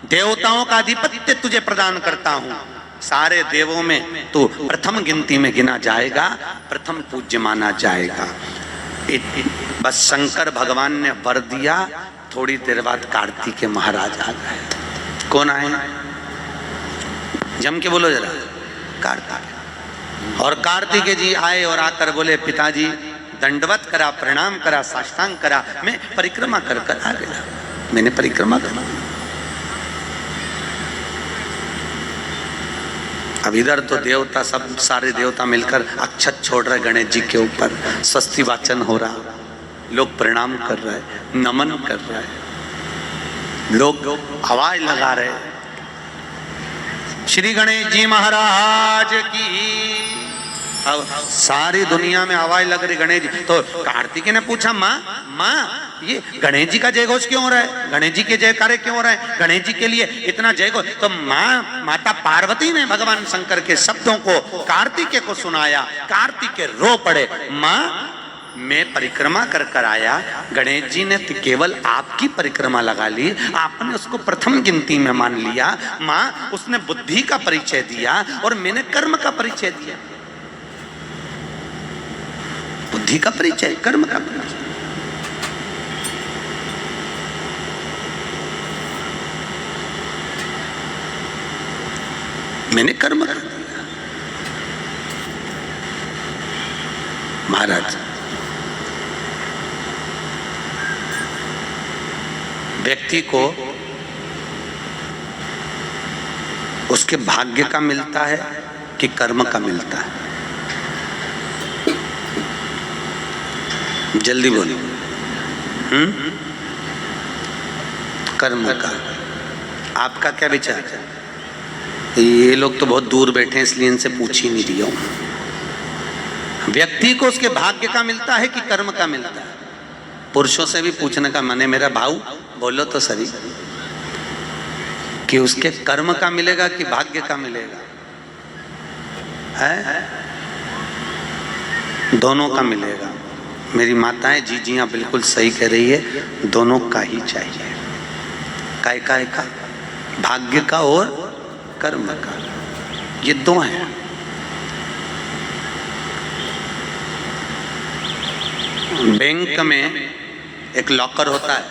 देवताओं का आधिपत्य तुझे प्रदान करता हूं। सारे देवों में तू प्रथम गिनती में गिना जाएगा, प्रथम पूज्य माना जाएगा। बस शंकर भगवान ने वर दिया। थोड़ी देर बाद कार्तिकेय महाराज आ गए। कौन आए? जम के बोलो जरा। कार्तिकेय। और कार्तिकेय जी आए और आकर बोले, पिताजी दंडवत करा, प्रणाम करा, साष्टांग करा, मैं परिक्रमा कर कर आ गया। मैंने परिक्रमा करा। अब इधर तो देवता सब सारे देवता मिलकर अक्षत छोड़ रहे गणेश जी के ऊपर, स्वस्ति वाचन हो रहा, लोग प्रणाम कर रहे, नमन कर रहे, लोग आवाज लगा रहे, श्री गणेश जी महाराज की। अब सारी दुनिया में आवाज लग रही गणेश जी। तो कार्तिकेय ने पूछा, माँ ये गणेश जी का जय घोष क्यों हो रहा है? गणेश जी के जयकारे क्यों हो रहे हैं? गणेश जी के लिए इतना जय घोष? तो माता पार्वती ने भगवान शंकर के शब्दों को कार्तिकेय को सुनाया। कार्तिकेय रो पड़े, माँ मैं परिक्रमा कर कर आया, गणेश जी ने तो केवल आपकी परिक्रमा लगा ली, आपने उसको प्रथम गिनती में मान लिया। माँ उसने बुद्धि का परिचय दिया और मैंने कर्म का परिचय दिया। बुद्धि का परिचय, कर्म का परिचय। मैंने कर्म कर दिया। महाराज व्यक्ति को उसके भाग्य का मिलता है कि कर्म का मिलता है? जल्दी बोलो। कर्म का। आपका क्या विचार है? ये लोग तो बहुत दूर बैठे हैं इसलिए इनसे पूछ ही नहीं दिया हूं। व्यक्ति को उसके भाग्य का मिलता है कि कर्म का मिलता है? पुरुषों से भी पूछने का मन है मेरा भाऊ, बोलो तो सही कि उसके कर्म का मिलेगा कि भाग्य का मिलेगा? है दोनों का मिलेगा। मेरी माताएं जीजियां बिल्कुल सही कह रही है, दोनों का ही चाहिए। काय का भाग्य का और कर्म का, ये दो हैं। बैंक में एक लॉकर होता है,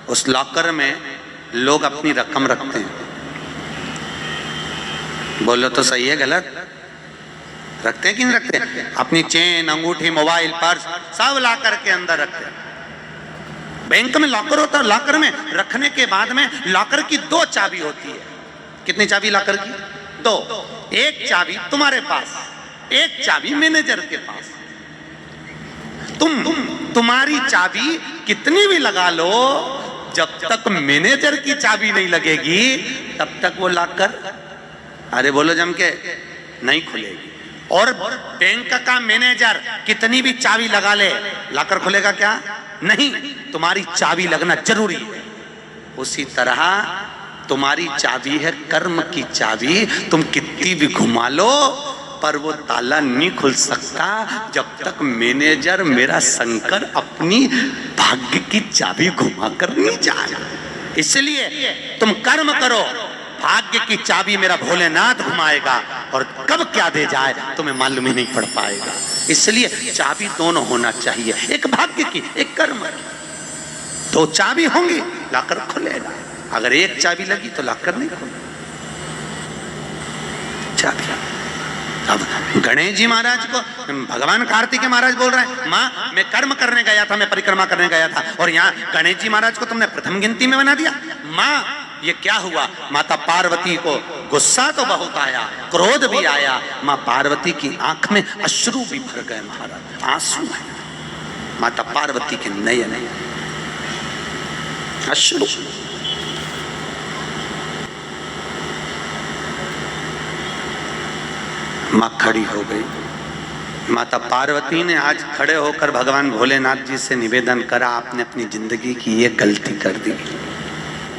उस लॉकर में लोग अपनी रकम रखते हैं। बोलो तो सही है गलत? रखते हैं कि नहीं रखते? अपनी चेन, अंगूठी, मोबाइल, पर्स सब लॉकर के अंदर रखते हैं। बैंक में लॉकर होता है, लॉकर में रखने के बाद में लॉकर की दो चाबी होती है। कितनी चाबी लॉकर की? दो। एक चाबी तुम्हारे पास, एक चाबी मैनेजर के पास। तुम्हारी चाबी कितनी भी लगा लो, जब तक मैनेजर की चाबी नहीं लगेगी तब तक वो लॉकर, अरे बोलो जम के, नहीं खुलेगी। और बैंक का मैनेजर कितनी भी चाबी लगा ले, लॉकर खुलेगा क्या? नहीं, तुम्हारी चाबी लगना जरूरी है। उसी तरह तुम्हारी चाबी है कर्म की चाबी, तुम कितनी भी घुमा लो पर वो ताला नहीं खुल सकता जब तक मैनेजर मेरा शंकर अपनी भाग्य की चाबी घुमा कर नहीं जाए। इसलिए तुम कर्म करो, भाग्य की चाबी मेरा भोलेनाथ घुमाएगा, और कब क्या दे जाए तुम्हें मालूम ही नहीं पड़ पाएगा। इसलिए चाबी दोनों होना चाहिए, एक भाग्य की, एक कर्म की। दो चाबी होंगी लॉकर खुलेगा, अगर एक चाबी लगी तो लॉकर नहीं खुलेगा। चाबी। अब गणेश जी महाराज को भगवान कार्तिकेय महाराज बोल रहे हैं, माँ मैं कर्म करने गया था, मैं परिक्रमा करने गया था, और यहाँ गणेश जी महाराज को तुमने प्रथम गिनती में बना दिया। माँ ये क्या हुआ? माता पार्वती को गुस्सा तो बहुत आया, क्रोध भी आया। माँ पार्वती की आंख में अश्रु भी भर गए महाराज, आंसू है माता पार्वती के नयन अश्रु। माँ खड़ी हो गई। माता पार्वती ने आज खड़े होकर भगवान भोलेनाथ जी से निवेदन करा, आपने अपनी जिंदगी की ये गलती कर दी।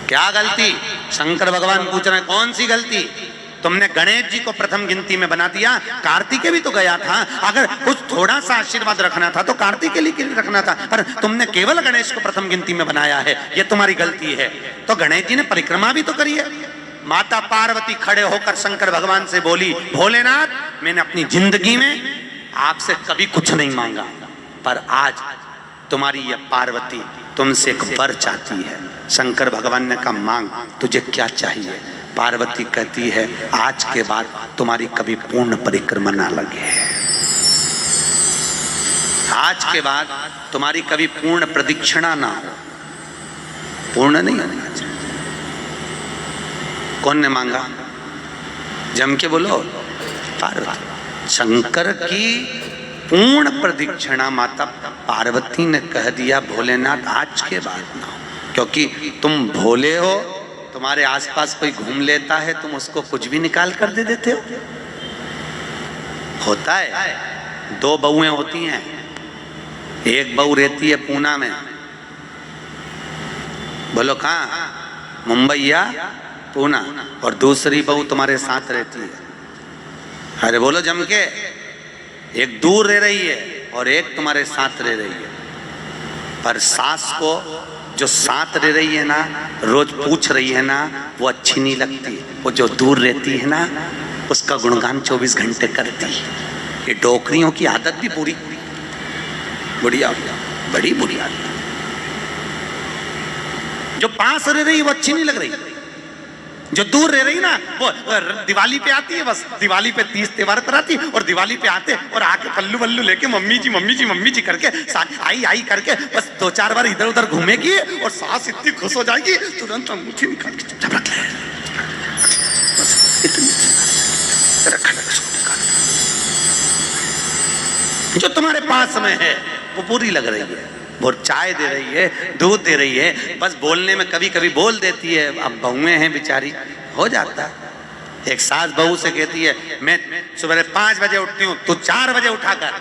क्या गलती? शंकर भगवान पूछ रहे हैं, कौन सी गलती? तुमने गणेश जी को प्रथम गिनती में बना दिया, कार्तिकेय भी तो गया था। अगर कुछ थोड़ा सा आशीर्वाद रखना था तो कार्तिकेय के लिए रखना था, पर तुमने केवल गणेश को प्रथम गिनती में बनाया है, ये तुम्हारी गलती है। तो गणेश जी ने परिक्रमा भी तो करी है। माता पार्वती खड़े होकर शंकर भगवान से बोली, भोलेनाथ मैंने अपनी जिंदगी में आपसे कभी कुछ नहीं मांगा, पर आज तुम्हारी ये पार्वती तुमसे एक वर चाहती है। शंकर भगवान ने कहा, मांग, तुझे क्या चाहिए? पार्वती कहती है, आज के बाद तुम्हारी कभी पूर्ण परिक्रमा ना लगे, आज के बाद तुम्हारी कभी पूर्ण प्रदक्षिणा ना हो, पूर्ण नहीं होना चाहिए। कौन ने मांगा? जम के बोलो, पार्वती। शंकर की पूर्ण प्रदक्षिणा माता पार्वती ने कह दिया, भोलेनाथ आज के बाद ना हो, क्योंकि तुम भोले हो, तुम्हारे आसपास कोई घूम लेता है, तुम उसको कुछ भी निकाल कर दे देते हो। होता है, दो बहुएं होती हैं, एक बहू रहती है पूना में, बोलो कहाँ? मुंबई या पूना, और दूसरी बहू तुम्हारे साथ रहती है। अरे बोलो जम के, एक दूर रह रही है और एक तुम्हारे साथ रह रही है। पर सास को जो साथ रह रही है ना, रोज पूछ रही है ना, वो अच्छी नहीं लगती। वो जो दूर रहती है ना, उसका गुणगान 24 घंटे करती है। ये डोकरियों की आदत भी बुरी बढ़िया, बड़ी बुरी आदत। जो पास रह रही है वो अच्छी नहीं लग रही, जो दूर रह रही ना, वो दिवाली पे आती है, बस दिवाली पे 30 त्योहार पर आती है, और दिवाली पे आते और आके पल्लू वल्लू लेके मम्मी जी मम्मी जी मम्मी जी करके आई आई करके बस 2-4 बार इधर उधर घूमेगी, और सास इतनी खुश हो जाएगी, तुरंत अंगूठी निकाल के चुपचाप रख ले, बस इतनी रख ले। जो तुम्हारे पास में है वो बुरी लग रही है, वो चाय दे रही है, दूध दे रही है, बस बोलने में कभी कभी बोल देती है। अब बहुएं हैं बेचारी, हो जाता है। एक सास बहू से कहती है, मैं सुबह 5 बजे उठती हूँ, तू 4 बजे उठा कर।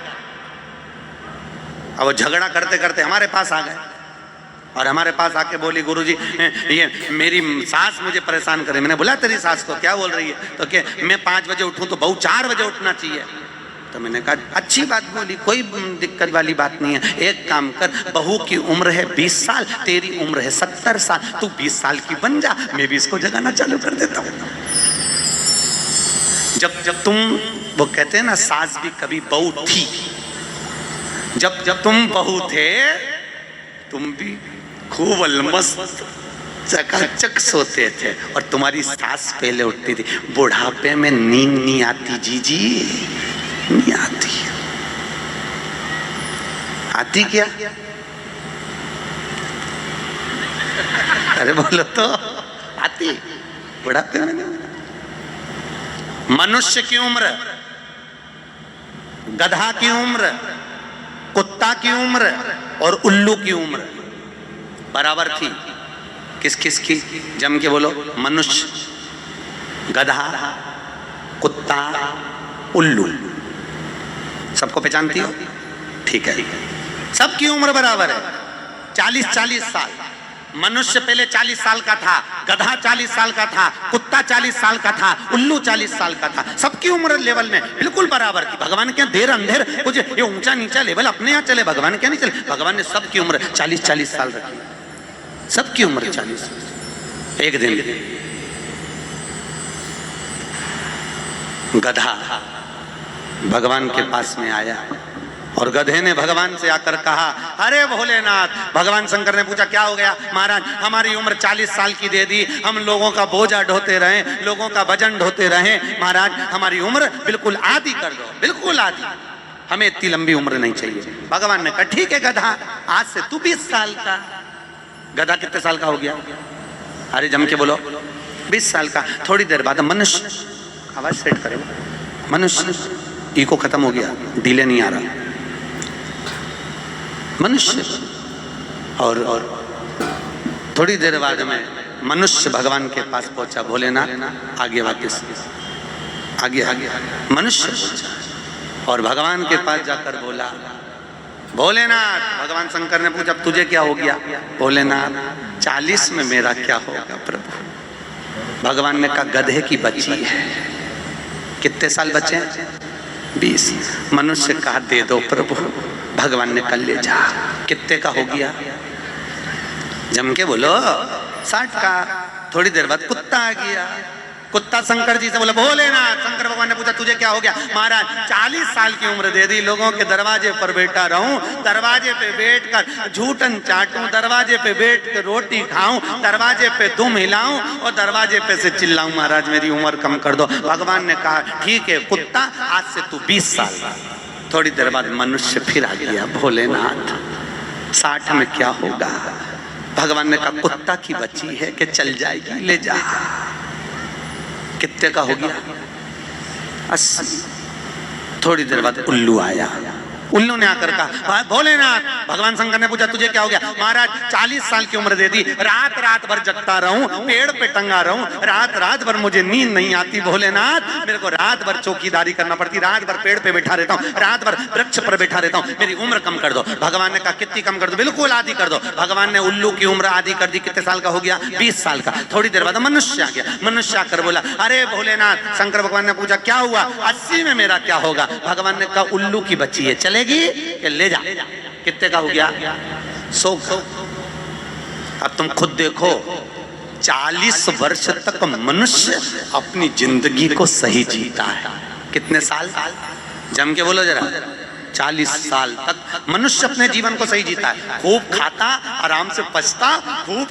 अब वो झगड़ा करते करते हमारे पास आ गए, और हमारे पास आके बोली, गुरुजी ये मेरी सास मुझे परेशान करे। मैंने बोला, तेरी सास को क्या बोल रही है? तो क्या मैं 5 बजे उठूँ तो बहू 4 बजे उठना चाहिए। तो मैंने कहा, अच्छी बात बोली, कोई दिक्कत वाली बात नहीं है। एक काम कर, बहू की उम्र है 20 साल, तेरी उम्र है 70 साल, तू 20 साल की बन जा, मैं भी इसको जगाना चालू कर देता हूँ। जब तुम, वो कहते हैं ना, सास भी कभी बहू थी। जब तुम बहू थे, तुम भी खूब अलमस्त चकाचक सोते थे, और तुम्हारी सास पहले उठती थी। बुढ़ापे में नींद नहीं आती जीजी, नहीं आती। आती क्या? अरे बोलो तो, आती बुढ़ापे में नहीं। मनुष्य की उम्र, गधा की उम्र, कुत्ता की उम्र और उल्लू की उम्र बराबर थी। किस किस की? जम के बोलो। मनुष्य, गधा, कुत्ता, उल्लू। सबको पहचानती हो? ठीक है, सबकी उम्र बराबर है, 40-40 साल। मनुष्य पहले 40 साल का था, गधा 40 साल का था, कुत्ता 40 साल का था, उल्लू 40 साल का था। सबकी उम्र लेवल में बिल्कुल बराबर थी। भगवान क्या देर अंधेर कुछ ये ऊंचा नीचा लेवल अपने यहाँ चले, भगवान क्या नहीं चले। भगवान ने सबकी उम्र 40-40 साल रखी, सबकी उम्र 40। एक दिन गधा भगवान के पास में आया, और गधे ने भगवान से आकर कहा, अरे भोलेनाथ। भगवान शंकर ने पूछा, क्या हो गया? महाराज, हमारी उम्र 40 साल की दे दी, हम लोगों का बोझा ढोते रहे, लोगों का वजन ढोते रहे, महाराज हमारी उम्र बिल्कुल आधी कर दो, बिल्कुल आधी, हमें इतनी लंबी उम्र नहीं चाहिए। भगवान ने कहा, ठीक है गधा, आज से तू 20 साल का। गधा कितने साल का हो गया? अरे जम के बोलो, 20 साल का। थोड़ी देर बाद मनुष्य, आवाज सेट करें, मनुष्य, इको खत्म हो गया, डिले नहीं आ रहा। मनुष्य, और थोड़ी देर बाद में मनुष्य भगवान के पास पहुंचा। भोलेनाथ आगे वापस, आगे आगे मनुष्य पहुंचा, और भगवान के पास जाकर बोला, भोलेनाथ। भगवान शंकर ने पूछा, तुझे क्या हो गया? भोलेनाथ, 40 में मेरा क्या होगा प्रभु? भगवान ने कहा गधे की बच्ची है। कितने साल बचे हैं? 20। मनुष्य कहा दे दो प्रभु। भगवान ने कहा ले जा। कितने का हो गया? जम के बोलो 60 का। थोड़ी देर बाद कुत्ता आ गया। कुत्ता शंकर जी से बोला भोलेनाथ। शंकर भगवान ने पूछा तुझे क्या हो गया? महाराज 40 साल की उम्र दे दी, लोगों के दरवाजे पर बैठा रहूं, दरवाजे पे बैठकर झूठन चाटूं, दरवाजे पे बैठ कर रोटी खाऊं, दरवाजे पे दुम हिलाऊं और दरवाजे पे से चिल्लाऊं महाराज मेरी उम्र कम कर दो। भगवान ने कहा ठीक है कुत्ता, आज से तू 20 साल। थोड़ी देर बाद मनुष्य फिर आ गया। भोलेनाथ 60 में क्या होगा? भगवान ने कहा कुत्ता की बच्ची है कि चल जाएगी, ले जा। कितने का हो गया? 80। थोड़ी देर बाद उल्लू आया। उल्लू ने आकर कहा भोलेनाथ। भगवान शंकर ने पूछा तुझे क्या हो गया? महाराज 40 साल की उम्र दे दी, रात रात भर जगता रहूं, पेड़ पे टंगा रहूं, रात रात भर मुझे नींद नहीं आती भोलेनाथ। मेरे को रात भर चौकीदारी करना पड़ती, रात भर पेड़ पे बैठा रहता हूँ, रात भर वृक्ष पर बैठा रहता हूँ, मेरी उम्र कम कर दो। भगवान ने कहा कितनी कम कर दो? बिल्कुल आधी कर दो। भगवान ने उल्लू की उम्र आधी कर दी। कितने साल का हो गया? 20 साल का। थोड़ी देर बाद मनुष्य आ गया। मनुष्य आकर बोला अरे भोलेनाथ। शंकर भगवान ने पूछा क्या हुआ? 80 में मेरा क्या होगा? भगवान ने कहा उल्लू की बच्ची है, चलेगी कि ले जा। कितने का हो गया? 100। अब तुम खुद देखो 40 वर्ष तक मनुष्य अपनी जिंदगी को सही जीता है। कितने साल? जम के बोलो जरा। 40 साल तक मनुष्य अपने जीवन को सही जीता है। खूब खाता, आराम से पचता, खूब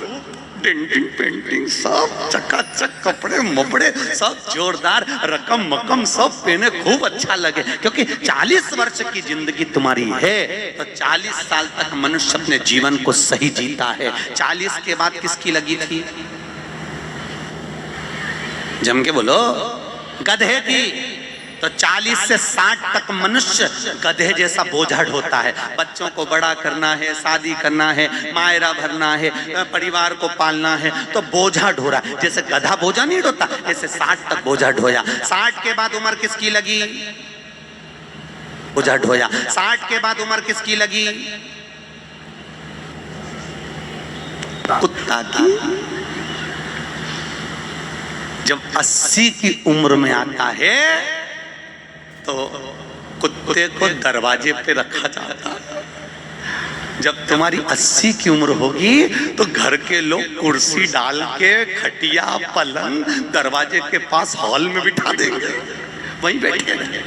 डेंटिंग पेंटिंग सब चकाचक, कपड़े मपड़े सब जोरदार, रकम मकम सब पहने, खूब अच्छा लगे। क्योंकि 40 वर्ष की जिंदगी तुम्हारी है तो 40 साल तक मनुष्य अपने जीवन को सही जीता है। 40 के बाद किसकी लगी थी? जम के बोलो गधे की। तो 40 से 60 तक मनुष्य गधे जैसा बोझा ढोता है। बच्चों को बड़ा करना है, शादी करना है, मायरा भरना है, परिवार को पालना है, तो बोझा ढो रहा है। जैसे गधा बोझा नहीं ढोता, जैसे 60 तक बोझा ढोया। 60 के बाद उम्र किसकी लगी? बोझा ढोया। 60 के बाद उम्र किसकी लगी? कुत्ता की। जब 80 की उम्र में आता है तो कुत्ते को दरवाजे पे रखा जाता है। जब तुम्हारी 80 की उम्र होगी तो घर के लोग कुर्सी डाल के खटिया पलंग दरवाजे के पास हॉल में बिठा देंगे, वहीं बैठे रहेंगे।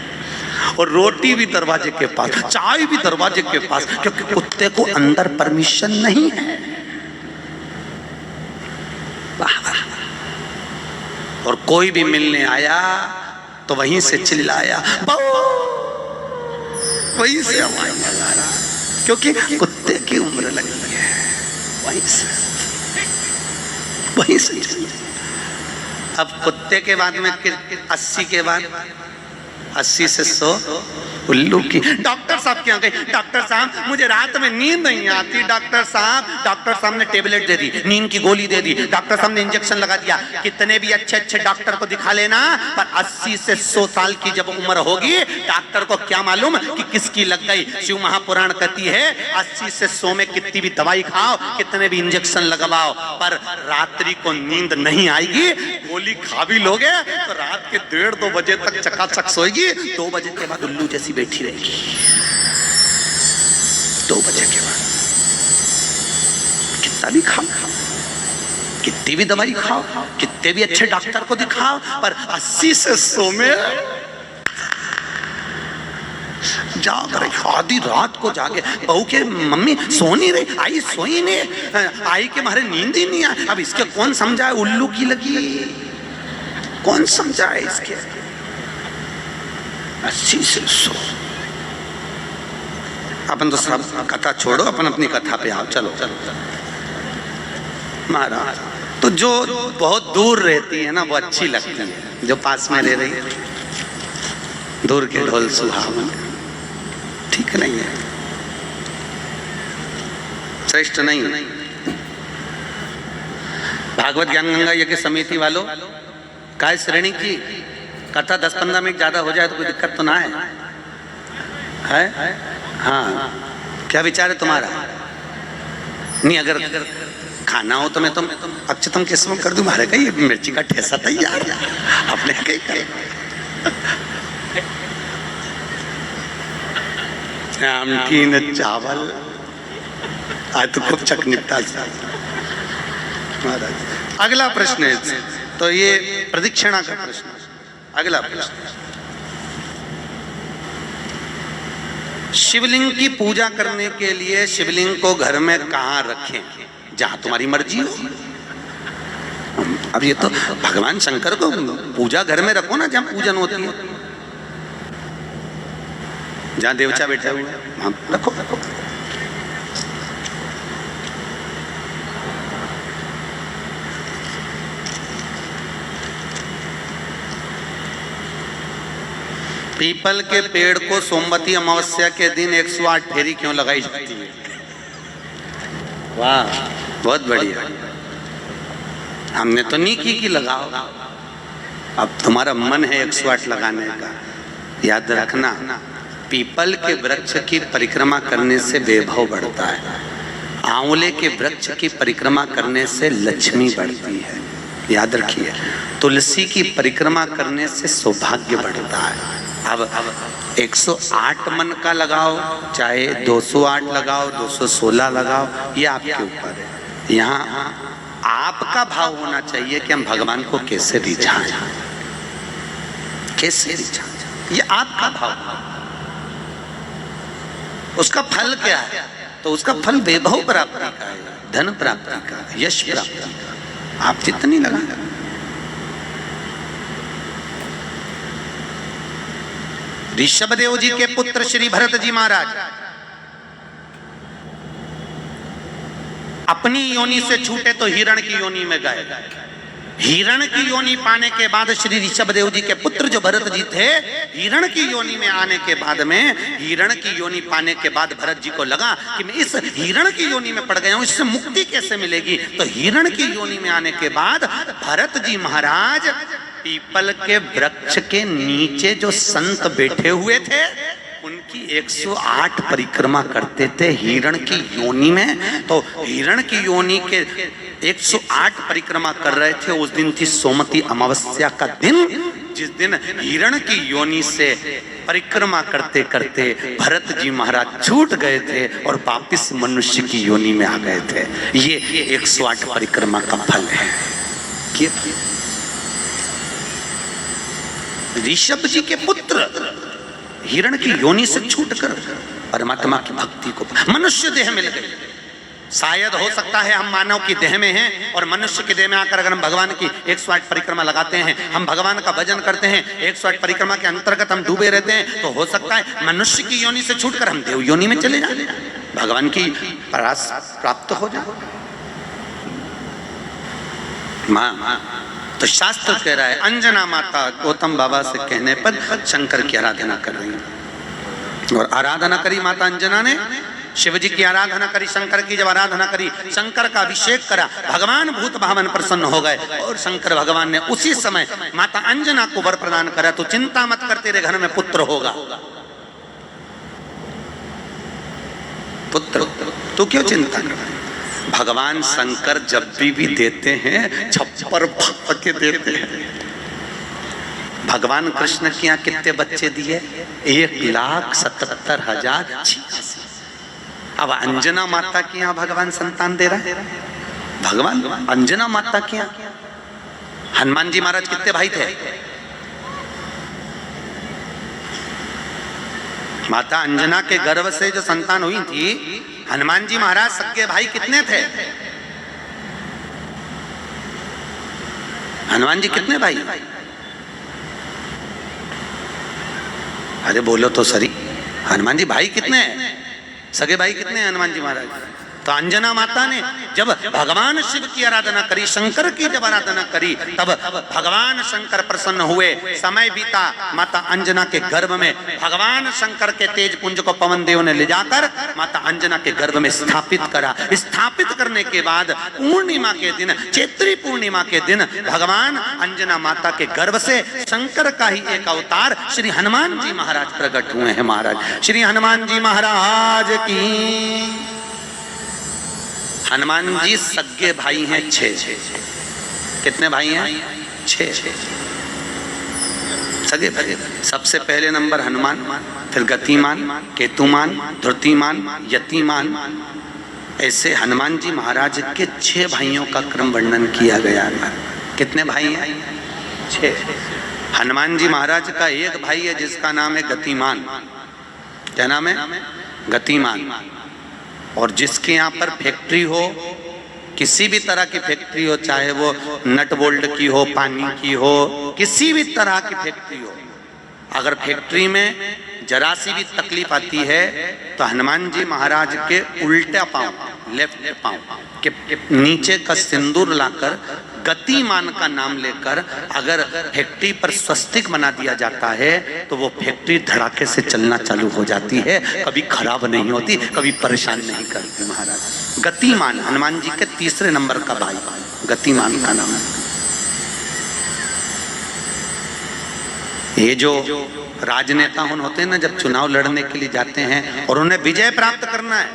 और रोटी भी दरवाजे के पास, चाय भी दरवाजे के पास, क्योंकि कुत्ते को अंदर परमिशन नहीं है। और कोई भी मिलने आया तो वहीं से चिल्लाया, वहीं से आवाज लगा रहा, क्योंकि कुत्ते की उम्र लगी है। वहीं से अब कुत्ते के बाद में 80 के बाद 80 से 100 उल्लू की। डॉक्टर साहब क्या गए? डॉक्टर साहब मुझे रात में नींद नहीं आती। डॉक्टर साहब ने टेबलेट दे दी, नींद की गोली दे दी, डॉक्टर साहब ने इंजेक्शन लगा दिया। कितने भी अच्छे अच्छे डॉक्टर को दिखा लेना, पर 80 से 100 साल की जब उम्र होगी डॉक्टर को क्या मालूम कि किसकी लग गई। शिव महापुराण कहती है 80 से 100 में कितनी भी दवाई खाओ, कितने भी इंजेक्शन लगवाओ, पर रात्रि को नींद नहीं आएगी। गोली खा भी लोगे तो रात के 1:30-2 बजे तक चकाचक सोएगी, 2 बजे के बाद उल्लू जैसी बैठी रहेगी। 2 बजे के बाद कितना भी खाओ, कितनी भी दवाई खाओ, कितने भी अच्छे डॉक्टर को दिखाओ, पर 80 से 100 में जाग रही। आधी रात को जागे, बहू के मम्मी सो नहीं रही, आई सोई नहीं, आई के मारे नींद ही नहीं आई। अब इसके कौन समझाए? उल्लू की लगी, कौन समझाए इसके? 80 से 100। अपन तो सब कथा छोड़ो, अपन अपनी कथा पे आओ। चलो महाराज, तो जो बहुत दूर रहती है ना वो अच्छी लगती है, जो पास में रह रही है दूर के ढोल सुहावन, ठीक नहीं है, श्रेष्ठ नहीं है। भागवत ज्ञान गंगा यज्ञ समिति वालों, काय श्रेणी की कथा 10-15 मिनट ज्यादा हो जाए तो कोई दिक्कत तो ना है? हाँ, क्या विचार है तुम्हारा? नहीं, अगर खाना हो तो मैं तुम अक्षतम केसवम कर दूं, मारे कहीं मिर्ची का ठेसा तैयार, अपने कहीं कर आमटीन चावल। आज तो खूब चक निपटा महाराज। अगला प्रश्न है, तो ये प्रदक्षिणा का प्रश्न। अगला प्रश्न, शिवलिंग की पूजा करने के लिए शिवलिंग को घर में कहाँ रखें? जहां तुम्हारी मर्जी हो। अब ये तो भगवान शंकर को पूजा घर में रखो ना, जहां पूजन होती है, जहां देवता बैठे हुए वहां रखो। पीपल के पेड़ को सोमवती अमावस्या के दिन 108 फेरी क्यों लगाई जाती है? वाह, बहुत बढ़िया। हमने तो नहीं की लगाओ, अब तुम्हारा मन है 108 लगाने का। याद रखना, पीपल के वृक्ष की परिक्रमा करने से वैभव बढ़ता है, आंवले के वृक्ष की परिक्रमा करने से लक्ष्मी बढ़ती है। याद रखिए, तुलसी की परिक्रमा करने से सौभाग्य बढ़ता है। अब 108 मन का लगाओ, चाहे 208 लगाओ, 216 लगाओ, ये आपके ऊपर है। यहाँ आपका भाव होना चाहिए कि हम भगवान को कैसे रिझाएं, कैसे रिझाएं, ये आपका भाव। उसका फल क्या है? तो उसका फल वैभव प्राप्ति का है, धन प्राप्ति का, यश प्राप्ति का। आप जितनी लगा। ऋषभदेव जी के पुत्र श्री भरत जी महाराज अपनी योनि से छूटे तो हिरण की योनि में गए। हिरण की योनि पाने के बाद श्री ऋषभदेव जी के पुत्र जो भरत जी थे, हिरण की योनि में आने के बाद में, हिरण की योनि पाने के बाद भरत जी को लगा कि मैं इस हिरण की योनि में पड़ गया हूं, इससे मुक्ति कैसे मिलेगी? तो हिरण की योनि में आने के बाद भरत जी महाराज पीपल के वृक्ष के नीचे जो संत बैठे हुए थे उनकी 108 परिक्रमा करते थे हिरण की योनि में। तो हिरण की योनि के 108 परिक्रमा कर रहे थे। उस दिन थी सोमवती अमावस्या का दिन, जिस दिन हिरण की योनि से परिक्रमा करते करते भरत जी महाराज छूट गए थे और वापिस मनुष्य की योनि में आ गए थे। ये 108 परिक्रमा का फल है। ऋषभ जी के पुत्र हिरण की योनि से छूटकर परमात्मा की भक्ति को मनुष्य देह मिल गई। शायद हो सकता है हम मानव की देह में हैं और मनुष्य की देह में आकर अगर हम भगवान की 108 परिक्रमा लगाते हैं, हम भगवान का भजन करते हैं, 108 परिक्रमा के अंतर्गत हम डूबे रहते हैं, तो हो सकता है मनुष्य की योनि से छूटकर हम देव योनि में चले जाए, भगवान की परास प्राप्त हो जाए। माँ तो शास्त्र कह रहा है, अंजना माता गौतम बाबा से कहने पर शंकर की आराधना कर रही है। और आराधना करी माता अंजना ने, शिव जी की आराधना करी, शंकर की जब आराधना करी, शंकर का अभिषेक करा, भगवान भूत भावन प्रसन्न हो गए और शंकर भगवान ने उसी समय माता अंजना को वर प्रदान करा, तो चिंता मत कर, तेरे घर में पुत्र होगा। पुत्र, तू क्यों चिंता कर? भगवान शंकर जब भी देते हैं छप्पर भाग के देते हैं। भगवान कृष्ण के यहाँ कितने बच्चे दिए? 1,77,086। अब अंजना माता के यहाँ भगवान संतान दे रहा है। भगवान अंजना माता के यहाँ हनुमान जी महाराज कितने भाई थे? माता अंजना के गर्भ से जो संतान हुई थी, हनुमान जी महाराज सबके भाई कितने थे? हनुमान जी कितने भाई? अरे बोलो तो सही, हनुमान जी भाई कितने हैं? सगे भाई कितने हैं हनुमान जी महाराज? तो अंजना माता ने जब भगवान शिव की आराधना करी, शंकर की जब आराधना करी, तब भगवान शंकर प्रसन्न हुए। समय बीता, माता अंजना के गर्भ में भगवान शंकर के तेज पुंज को पवन देव ने ले जाकर माता अंजना के गर्भ में स्थापित करा। स्थापित करने के बाद पूर्णिमा के दिन, चैत्री पूर्णिमा के दिन, भगवान अंजना माता के गर्भ से शंकर का ही एक अवतार श्री हनुमान जी महाराज प्रकट हुए हैं। महाराज श्री हनुमान जी महाराज की। हनुमान जी सगे भाई हैं 6। कितने भाई हैं? 6 सगे भाई। सबसे पहले नंबर हनुमान, फिर गतिमान, केतुमान, धृतिमान, यतिमान। ऐसे हनुमान जी महाराज के 6 भाइयों का क्रम वर्णन किया गया है। कितने भाई हैं? 6। हनुमान जी महाराज का एक भाई है जिसका नाम है गतिमान। क्या नाम है? गतिमान। और जिसके यहाँ पर फैक्ट्री हो, किसी भी तरह की फैक्ट्री हो, चाहे वो नट बोल्ट की हो, पानी की हो, किसी भी तरह की फैक्ट्री हो, अगर फैक्ट्री में जरा सी भी तकलीफ आती है तो हनुमान जी महाराज के उल्टा पांव, लेफ्ट पांव के नीचे का सिंदूर लाकर गतिमान का नाम लेकर अगर फैक्ट्री पर स्वस्तिक बना दिया जाता है तो वो फैक्ट्री धड़ाके से चलना चालू हो जाती है, कभी खराब नहीं होती, कभी परेशान नहीं करती। महाराज गतिमान हनुमान जी के 3 नंबर का भाई, गतिमान का नाम है। ये जो राजनेता होते हैं ना, जब चुनाव लड़ने के लिए जाते हैं और उन्हें विजय प्राप्त करना है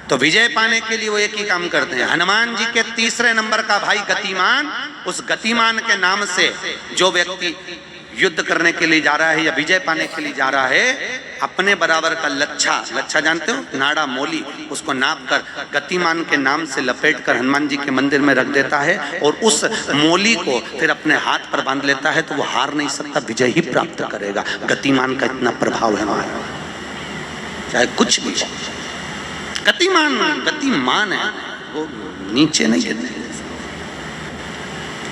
तो विजय पाने के लिए वो एक ही काम करते हैं। हनुमान जी के 3 नंबर का भाई गतिमान, उस गतिमान के नाम से जो व्यक्ति युद्ध करने के लिए जा रहा है या विजय पाने के लिए जा रहा है, अपने बराबर का लच्छा जानते हो, नाड़ा मोली, उसको नाप कर गतिमान के नाम से लपेट कर हनुमान जी के मंदिर में रख देता है और उस मोली को फिर अपने हाथ पर बांध लेता है तो वो हार नहीं सकता, विजय ही प्राप्त करेगा। गतिमान का इतना प्रभाव है हमारा, चाहे कुछ भी। गतिमान है, वो नीचे नहीं गिरने,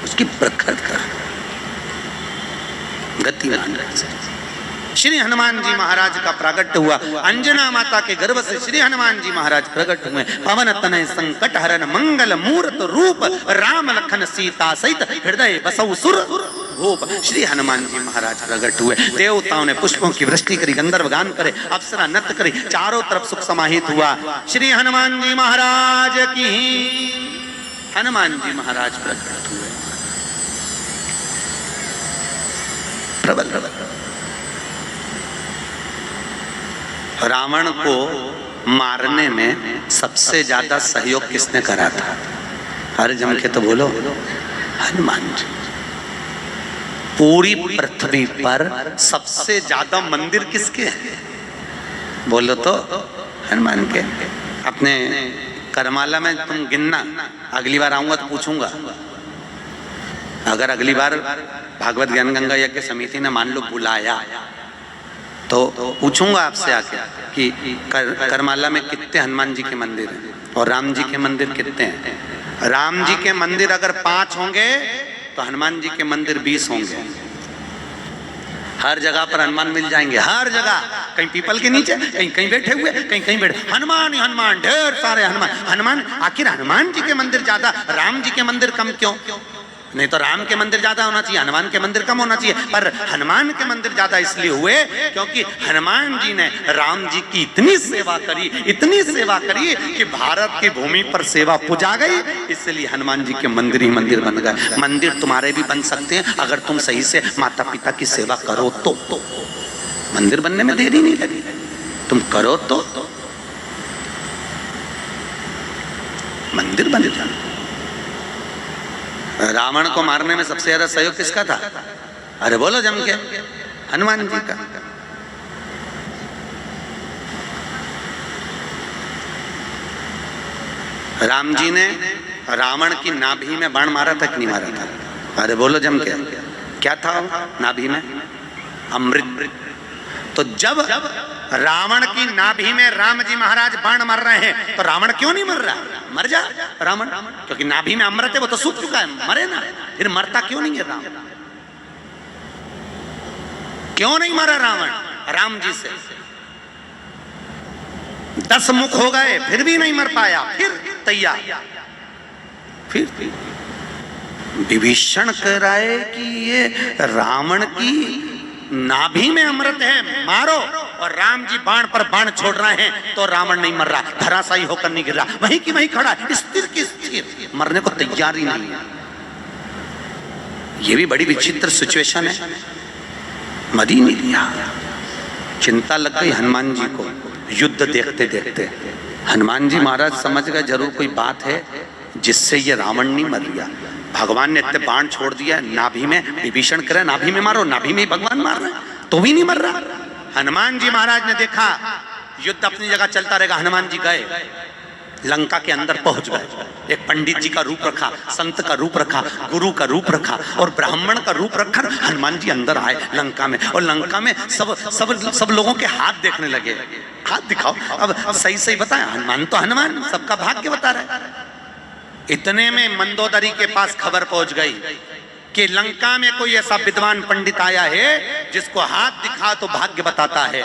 उसकी प्रखरता गतिमान। श्री हनुमान जी महाराज का प्रागट्य हुआ, अंजना माता के गर्भ से श्री हनुमान जी महाराज प्रकट हुए। पवन तनय संकट हरन मंगल मूर्त रूप, राम लखन सीता सहित हृदय बसौ सुर भूप। श्री हनुमान जी महाराज प्रकट हुए। देवताओं ने पुष्पों की वृष्टि करी, गंधर्व गान करे, अप्सरा नृत्य करी, चारों तरफ सुख समाहित हुआ। श्री हनुमान जी महाराज की हनुमान जी महाराज प्रकट हुए। प्रबल रावण को मारने में सबसे ज्यादा सहयोग किसने करा था? अरे जम के तो बोलो, हनुमान जी। पूरी पृथ्वी पर सबसे ज्यादा मंदिर किसके हैं? बोलो तो हनुमान के। अपने करमाला में तुम गिनना, अगली बार आऊंगा तो पूछूंगा। अगर अगली बार भागवत ज्ञान गंगा यज्ञ समिति ने मान लो बुलाया तो पूछूंगा आपसे आके कि करमाला में कितने हनुमान जी के मंदिर हैं और राम जी के मंदिर कितने हैं। राम जी के मंदिर अगर 5 होंगे तो हनुमान जी के मंदिर 20 होंगे। हर जगह पर हनुमान मिल जाएंगे, हर जगह, कहीं पीपल के नीचे, कहीं कहीं बैठे हुए, कहीं कहीं बैठे, हनुमान ही हनुमान, ढेर सारे हनुमान। आखिर हनुमान जी के मंदिर ज्यादा, राम जी के मंदिर कम क्यों? नहीं तो राम के मंदिर ज्यादा होना चाहिए, हनुमान के मंदिर कम होना चाहिए। पर हनुमान के मंदिर ज्यादा इसलिए हुए क्योंकि हनुमान जी ने राम जी की इतनी सेवा करी कि भारत की भूमि पर सेवा पुजा गई, इसलिए हनुमान जी के मंदिर ही मंदिर बन गए। मंदिर तुम्हारे भी बन सकते हैं अगर तुम सही से माता पिता की सेवा करो तो। मंदिर बनने में देरी नहीं लगी, तुम करो तो मंदिर बन जाए। रावण को मारने में सबसे ज्यादा सहयोग किसका था? अरे बोलो जम के, हनुमान जी का। राम जी ने रावण की नाभि में बाण मारा था कि नहीं मारा था? अरे बोलो जम के, क्या था नाभि में? अमृत। तो जब रावण की नाभि में राम जी महाराज बाण मार रहे हैं तो रावण क्यों नहीं मर रहा? मर जा रावण, क्योंकि नाभि में अमृत है, वो तो सूख चुका है, मरे ना। फिर मरता क्यों नहीं है राम? क्यों नहीं मरा रावण? राम जी से 10 मुख हो गए फिर भी नहीं मर पाया, फिर तैयार। फिर विभीषण कह रहा है कि ये रावण की नाभि में अमृत है, मारो। और राम जी बाण पर बाण छोड़ रहे हैं तो रावण नहीं मर रहा, धराशायी होकर नहीं गिर रहा, वहीं की वहीं खड़ा, स्थिर की स्थिर, मरने को तैयार ही नहीं है। ये भी बड़ी विचित्र सिचुएशन है। मर ही नहीं लिया। चिंता लग गई हनुमान जी को युद्ध देखते देखते। हनुमान जी महाराज समझ गए जरूर कोई बात है जिससे ये रावण नहीं मर गया। भगवान ने इतने बाण छोड़ दिया नाभि में, विभीषण करे नाभि में मारो, नाभि में ही भगवान मार रहे हैं तो भी नहीं मर रहा। हनुमान जी महाराज ने देखा युद्ध अपनी जगह चलता रहेगा। हनुमान जी गए लंका के अंदर पहुंच गए, एक पंडित जी का रूप रखा, संत का रूप रखा, गुरु का रूप रखा और ब्राह्मण का रूप रखकर हनुमान जी अंदर आए लंका में। और लंका में सब लोगों के हाथ देखने लगे, हाथ दिखाओ, अब सही सही बताएं, हनुमान तो हनुमान, सबका भाग्य बता रहा है। इतने में मंदोदरी के पास खबर पहुंच गई कि लंका में कोई ऐसा विद्वान पंडित आया है जिसको हाथ दिखा तो भाग्य बताता है।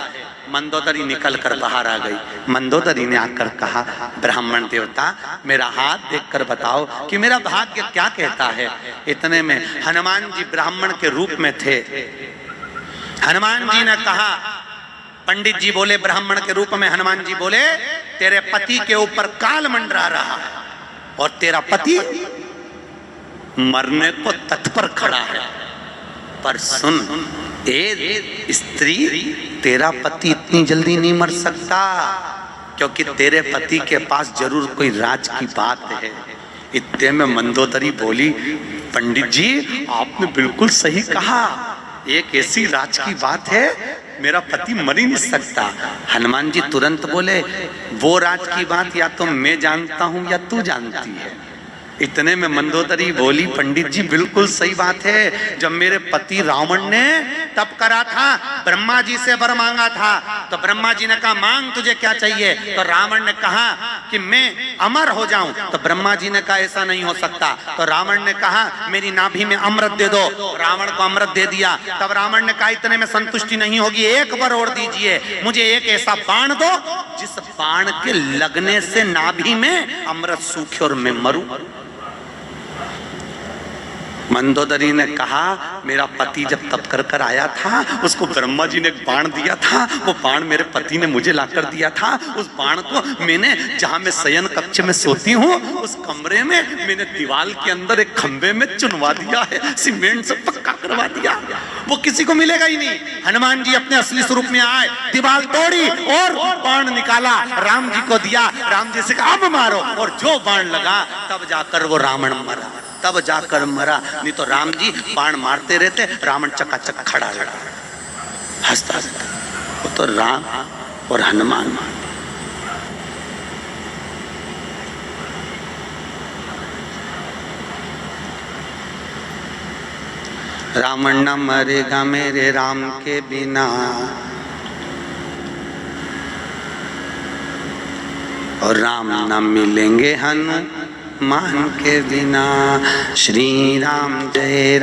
मंदोदरी निकल कर बाहर आ गई। मंदोदरी ने आकर कहा, ब्राह्मण देवता मेरा हाथ देखकर बताओ कि मेरा भाग्य क्या कहता है। इतने में हनुमान जी ब्राह्मण के रूप में थे। हनुमान जी ने कहा, पंडित जी बोले ब्राह्मण के रूप में, हनुमान जी बोले तेरे पति के ऊपर काल मंडरा रहा है और तेरा पति मरने को तत्पर खड़ा है। पर सुन ए स्त्री, तेरा पति इतनी जल्दी नहीं मर सकता क्योंकि तेरे पति के पास जरूर कोई राज की बात है। इतने में मंदोदरी बोली, पंडित जी आपने बिल्कुल सही कहा, एक ऐसी राज की बात है मेरा पति मर ही नहीं सकता। हनुमान जी तुरंत बोले, वो राज की बात या तो मैं जानता हूं या तू जानती है। इतने में मंदोदरी बोली, पंडित जी बिल्कुल सही बात है, जब मेरे पति रावण ने तप करा था, ब्रह्मा जी से वर मांगा था, तो ब्रह्मा जी ने कहा मांग तुझे क्या चाहिए, तो रावण ने कहा कि मैं अमर हो जाऊं, तो ब्रह्मा जी ने कहा ऐसा नहीं हो सकता, तो रावण ने कहा मेरी नाभि में अमृत दे दो, रावण को अमृत दे दिया। तब रावण ने कहा इतने में संतुष्टि नहीं होगी, एक बार और दीजिए, मुझे एक ऐसा बाण दो जिस बाण के लगने से नाभि में अमृत सूखे और मैं मरूं। मंदोदरी ने कहा मेरा पति जब तप कर कर आया था उसको ब्रह्मा जी ने एक बाण दिया था, वो बाण मेरे पति ने मुझे लाकर दिया था। उस बाण को मैंने जहां मैं शयन कक्ष में सोती हूँ उस कमरे में मैंने दीवार के अंदर एक खंबे में चुनवा दिया है, सीमेंट से पक्का करवा दिया, वो किसी को मिलेगा ही नहीं। हनुमान जी अपने असली स्वरूप में आए, दीवार तोड़ी और बाण निकाला, राम जी को दिया, राम जी से कहा अब मारो, और जो बाण लगा तब जाकर वो रावण मरा, तब जाकर मरा, नहीं तो राम जी बाण मारते रहते, रावण चकाचक खड़ा रहता हंसता हंसता। वो तो राम और हनुमान। रावण न मरेगा मेरे राम के बिना, और राम न मिलेंगे हनुमान के बिना। श्री राम जय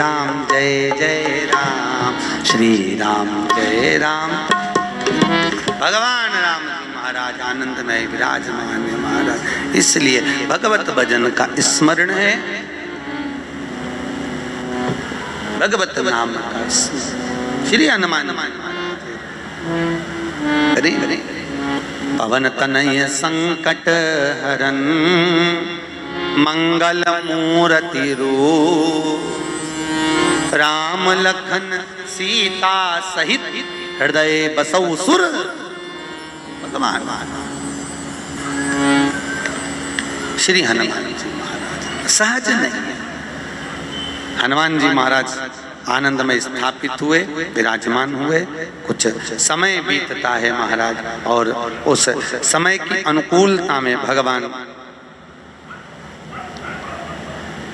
जय राम, श्री राम जय राम। भगवान राम जी महाराज आनंद में विराजमान है महाराज, इसलिए भगवत भजन का स्मरण है, भगवत नाम का श्री हनुमान महाराज। अरे पवन तनय संकट हरन, मंगल मूर्ति रूप, राम लखन सीता सहित हृदय बसौ सुर। भगवान श्री हनुमान जी महाराज सहज नहीं है। हनुमान जी महाराज आनंद में स्थापित हुए, विराजमान हुए। कुछ समय बीतता है महाराज, और उस समय की अनुकूलता में भगवान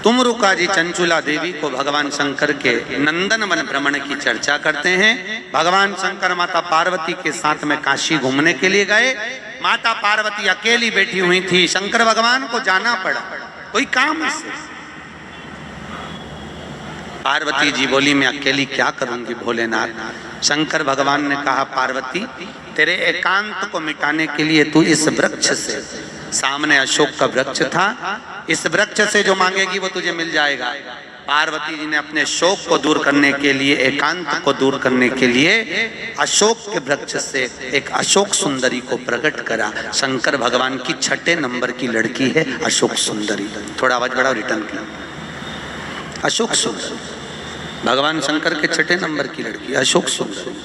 तुमरुका जी चंचुला देवी को भगवान शंकर के नंदन वन भ्रमण की चर्चा करते हैं। भगवान शंकर माता पार्वती के साथ में काशी घूमने के लिए गए। माता पार्वती अकेली बैठी हुई थी, शंकर भगवान को जाना पड़ा कोई काम से। पार्वती जी बोली मैं अकेली क्या करूंगी भोलेनाथ। शंकर भगवान ने कहा पार्वती तेरे एकांत को मिटाने के लिए तू इस वृक्ष से, सामने अशोक का वृक्ष था, इस वृक्ष से जो मांगेगी वो तुझे मिल जाएगा। पार्वती जी ने अपने शोक को दूर करने के लिए, एकांत को दूर करने के लिए अशोक के वृक्ष से एक अशोक सुंदरी को प्रकट करा। शंकर भगवान की 6 नंबर की लड़की है अशोक सुंदरी। थोड़ा आवाज बढ़ाओ, रिटर्न किया। अशोक सुंदरी भगवान शंकर के 6 नंबर की लड़की अशोक सुंदरी।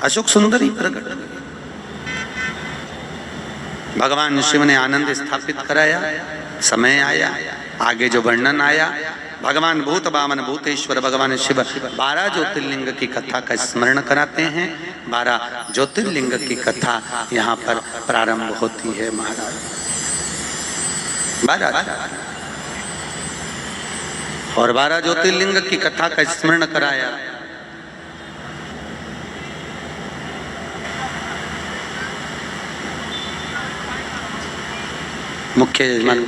अशोक सुंदरी प्रकट। भगवान शिव ने आनंद स्थापित कराया, समय आया, आगे जो वर्णन आया, भगवान भूत बामन भूतेश्वर भगवान शिव 12 ज्योतिर्लिंग की कथा का स्मरण कराते हैं। 12 ज्योतिर्लिंग की कथा यहाँ पर प्रारंभ होती है महाराज। 12 और 12 ज्योतिर्लिंग की कथा का स्मरण कराया। मुख्य यजमान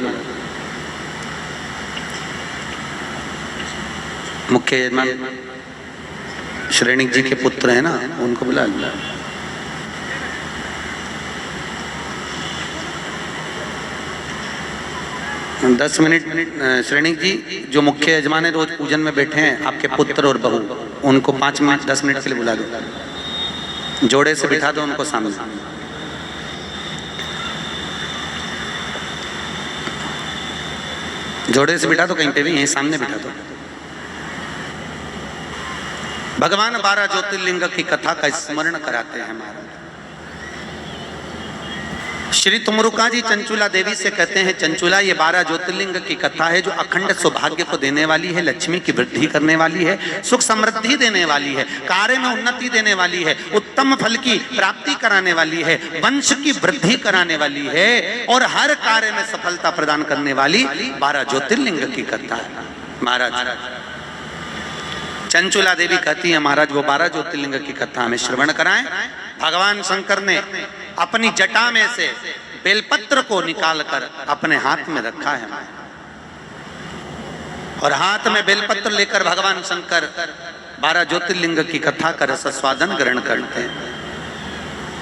श्रेणिक जी के पुत्र है ना, उनको बुला लो। दस मिनट श्रेणिक जी, जो मुख्य यजमान है रोज पूजन में बैठे हैं, आपके पुत्र और बहू, उनको 5 मिनट 10 मिनट के लिए बुला दो, जोड़े से बिठा दो उनको सामने। जोड़े से बिठा दो, कहीं पे भी, यहीं सामने बिठा दो। भगवान 12 ज्योतिर्लिंग की कथा का स्मरण कराते हैं महाराज। श्री तुमरुका जी चंचुला देवी से कहते हैं, चंचुला ये 12 ज्योतिर्लिंग की कथा है जो अखंड सौभाग्य को देने वाली है, लक्ष्मी की वृद्धि करने वाली है, सुख समृद्धि देने वाली है, कार्य में उन्नति देने वाली है, उत्तम फल की प्राप्ति कराने वाली है, वंश की वृद्धि कराने वाली है और हर कार्य में सफलता प्रदान करने वाली 12 ज्योतिर्लिंग की कथा है महाराज। चंचुला देवी कहती है महाराज वो 12 ज्योतिर्लिंग की कथा हमें श्रवण कराएं। भगवान शंकर ने अपनी जटा में से बेलपत्र को निकालकर अपने हाथ में रखा है और हाथ में बेलपत्र लेकर भगवान शंकर 12 ज्योतिर्लिंग की कथा का रसस्वादन ग्रहण करते हैं।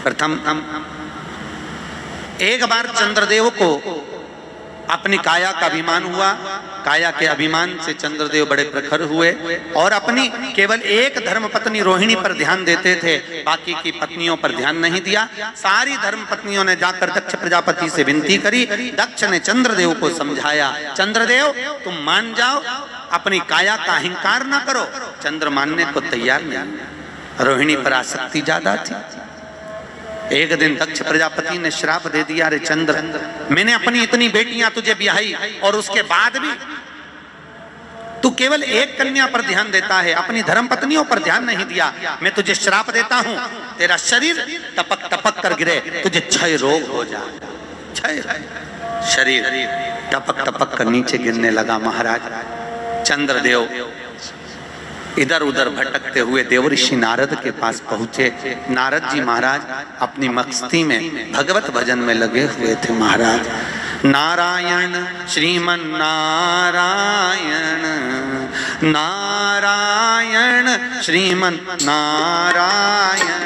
प्रथम एक बार चंद्रदेव को अपनी काया का अभिमान हुआ, काया के अभिमान से चंद्रदेव बड़े प्रखर हुए और अपनी केवल एक धर्म पत्नी रोहिणी पर ध्यान देते थे, बाकी की पत्नियों पर ध्यान नहीं दिया। सारी धर्म पत्नियों ने जाकर दक्ष प्रजापति से विनती करी। दक्ष ने चंद्रदेव को समझाया, चंद्रदेव तुम मान जाओ, अपनी काया का अहंकार ना करो। चंद्र मानने को तैयार नहीं, रोहिणी पर आसक्ति ज्यादा थी। एक दिन दक्ष प्रजापति ने श्राप दे दिया, अरे चंद्र, मैंने अपनी इतनी बेटियां तुझे ब्याही और उसके बाद भी तू केवल एक कन्या पर ध्यान देता है, अपनी धर्म पत्नियों पर ध्यान नहीं दिया। मैं तुझे श्राप देता हूं, तेरा शरीर टपक टपक कर गिरे, तुझे क्षय रोग हो जाए। क्षय शरीर टपक टपक कर नीचे गिरने लगा महाराज। चंद्रदेव इधर उधर भटकते हुए देवऋषि नारद के पास पहुंचे। नारद जी महाराज अपनी मस्ती में भगवत भजन में लगे हुए थे महाराज। नारायण श्रीमन नारायण, नारायण श्रीमन नारायण,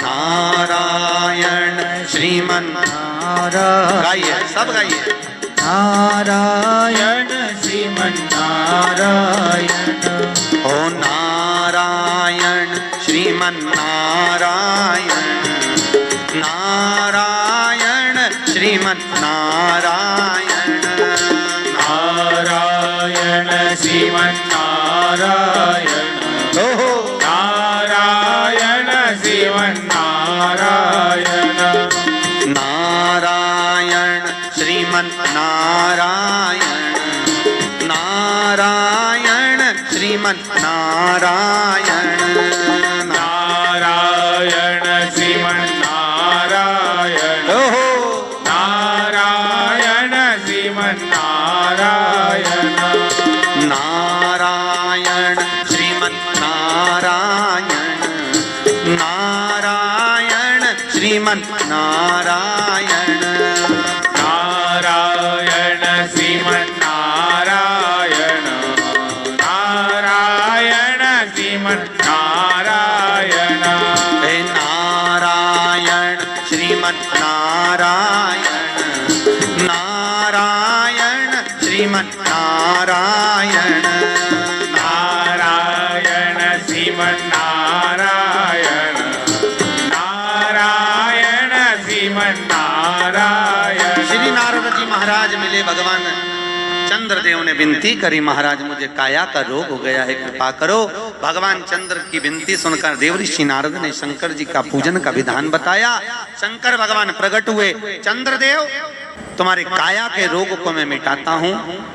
नारायण श्रीमन नारायण। गाइए, सब गाइए। नारायण श्रीमन नारायण, ओ नारायण श्रीमन नारायण, नारायण श्रीमन नारायण, नारायण श्रीमन नारायण, ओहो नारायण श्रीमन नारायण, नारायण श्रीमन नारायण, नारायण श्रीमन नारायण, नारायण श्रीमन नारायण, ओहो नारायण श्रीमन नारायण, नारायण श्रीमन नारायण, नारायण श्रीमन नारायण, नारायण श्रीमन नारायण, नारायण श्रीमन नारायण, हे नारायण श्रीमन नारायण, नारायण श्रीमन नारायण, नारायण श्रीमन नारायण, नारायण श्रीमन नारायण। श्री नारद जी महाराज मिले भगवान चंद्रदेव ने विनती करी, महाराज मुझे काया का रोग हो गया है, कृपा करो। भगवान चंद्र की विनती सुनकर देवऋषि नारद ने शंकर जी का पूजन का विधान बताया। शंकर भगवान प्रकट हुए, चंद्रदेव तुम्हारे काया के रोग को मैं मिटाता हूँ,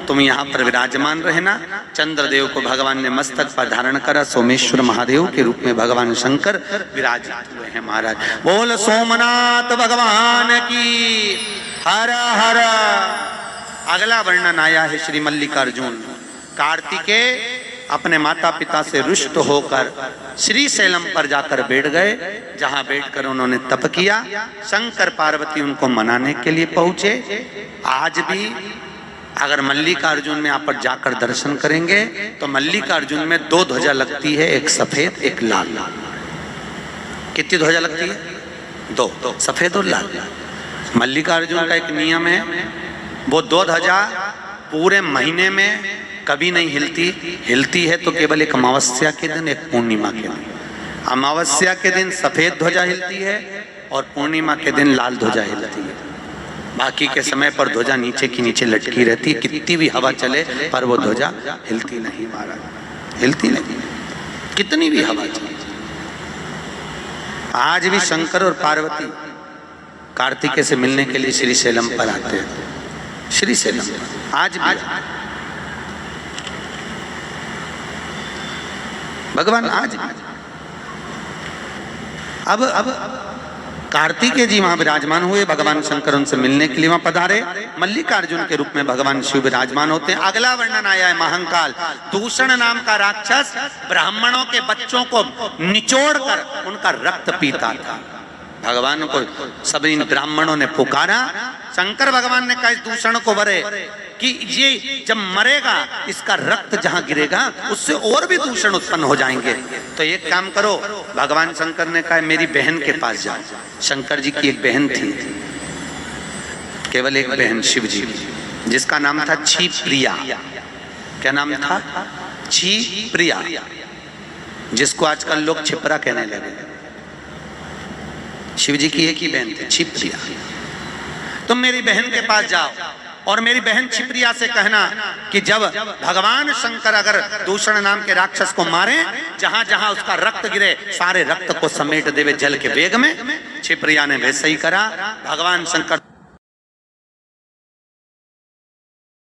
तुम यहाँ पर विराजमान रहना। चंद्रदेव को भगवान ने मस्तक पर धारण करा, सोमेश्वर महादेव के रूप में भगवान शंकर विराजित हुए हैं। महाराज बोल सोमनाथ भगवान की हर हर। अगला वर्णन आया है श्री मल्लिकार्जुन। कार्तिकेय अपने माता पिता से रुष्ट होकर श्री शैलम पर जाकर बैठ गए, जहां बैठकर उन्होंने तप किया। शंकर पार्वती उनको मनाने के लिए पहुंचे। आज भी अगर मल्लिकार्जुन में आप जाकर दर्शन करेंगे तो मल्लिकार्जुन में दो ध्वजा लगती है, एक सफेद एक लाल। कितनी ध्वजा लगती है? दो, सफेद और लाल। मल्लिकार्जुन का एक नियम है, वो दो ध्वजा पूरे महीने में कभी नहीं हिलती है तो केवल एक अमावस्या के दिन, एक पूर्णिमा के दिन। अमावस्या के दिन सफेद ध्वजा हिलती है और पूर्णिमा के दिन लाल ध्वजा हिलती है। बाकी के समय पर ध्वजा नीचे की नीचे लटकी रहती है, कितनी भी हवा चले पर वो ध्वजा हिलती नहीं। महाराज हिलती नहीं, कितनी भी हवा चले। आज भी शंकर और पार्वती कार्तिकेय से मिलने के लिए श्री शैलम पर आते हैं। श्री शैलम आज भी भगवान आज अब कार्तिकेय जी वहां विराजमान हुए। भगवान शंकर उनसे मिलने के लिए वहां पधारे। मल्लिकार्जुन के रूप में भगवान शिव विराजमान होते हैं। अगला वर्णन आया है महाकाल। दूषण नाम का राक्षस ब्राह्मणों के बच्चों को निचोड़कर उनका रक्त पीता था। भगवान को सब इन ब्राह्मणों ने पुकारा। शंकर भगवान ने कहा इस दूषण को वरे कि ये जब मरेगा इसका रक्त जहां गिरेगा उससे और भी दूषण उत्पन्न हो जाएंगे। तो एक काम करो, भगवान शंकर ने कहा मेरी बहन के पास जाओ। शंकर जी की एक बहन थी, केवल एक बहन शिव जी, जिसका नाम था क्षिप्रिया। क्या नाम था? क्षिप्रिया, जिसको आजकल लोग छिपरा कहने लगे। शिव जी की एक ही बहन थी, क्षिप्रिया। तुम मेरी बहन के पास जाओ और मेरी बहन क्षिप्रिया से कहना कि जब भगवान शंकर अगर दूषण नाम के राक्षस को मारे, जहां जहां उसका रक्त गिरे सारे रक्त को समेट देवे जल के वेग में। क्षिप्रिया ने वैसे ही करा। भगवान शंकर